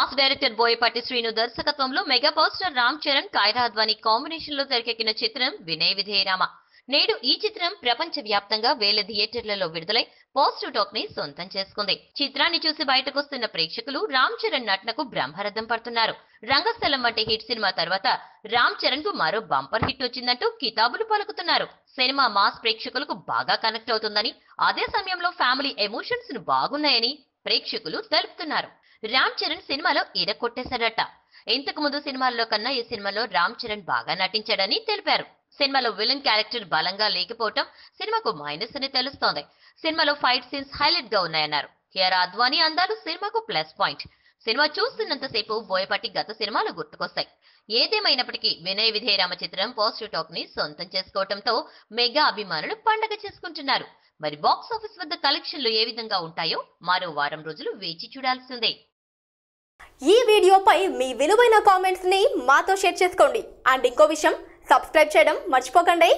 Mass director Boyapati Srinu దర్శకత్వంలో mega power star Ram Charan, Kiara Advani combination లో తెరకెక్కిన చిత్రం వినయ విధేయరామ. నేడు ఈ చిత్రం ప్రపంచ వ్యాప్తంగా వేల థియేటర్లలో విడుదలై పాజిటివ్ టాక్ ని సొంతం చేసుకుంది. చిత్రాన్ని చూసి బయటకొస్తున్న ప్రేక్షకులు రామ్ చరణ్ నటనకు బ్రహ్మరథం పడుతున్నారు. రంగస్థలం వంటి హిట్ సినిమా తర్వాత రామ్ చరణ్ కు మరో బంపర్ హిట్ వచ్చిందంటూ కితాబులు పలుకుతున్నారు. సినిమా మాస్ ప్రేక్షకులకు బాగా కనెక్ట్ అవుతుందని, అదే సమయంలో ఫ్యామిలీ ఎమోషన్స్ ను బాగున్నాయని ప్రేక్షకులు తెలుపుతున్నారు. రామ్ చరణ్ సినిమాలో ఇరకొట్టేశాడట. ఇంతకు ముందు సినిమాల్లో కన్నా ఈ సినిమాలో రామ్ చరణ్ బాగా నటించాడని తెలిపారు. సినిమాలో విలన్ క్యారెక్టర్ బలంగా లేకపోవటం సినిమాకు మైనస్ అని తెలుస్తోంది. సినిమాలో ఫైట్ సీన్స్ హైలైట్ గా ఉన్నాయన్నారు. కైరా అద్వానీ అందాలు సినిమాకు ప్లస్ పాయింట్. సినిమా చూస్తున్నంతసేపు బోయపాటి గత సినిమాలు గుర్తుకొస్తాయి. ఏదేమైనప్పటికీ వినయ విధేయరామ చిత్రం పాజిటివ్ టాక్ ని సొంతం చేసుకోవడంతో మెగా అభిమానులు పండగ చేసుకుంటున్నారు. మరి బాక్స్ ఆఫీస్ వద్ద కలెక్షన్లు ఏ విధంగా ఉంటాయో మరో వారం రోజులు వేచి చూడాల్సిందే. ఈ వీడియోపై మీ విలువైన కామెంట్స్ ని మాతో షేర్ చేసుకోండి. అండ్ ఇంకో విషయం, సబ్స్క్రైబ్ చేయడం మర్చిపోకండి.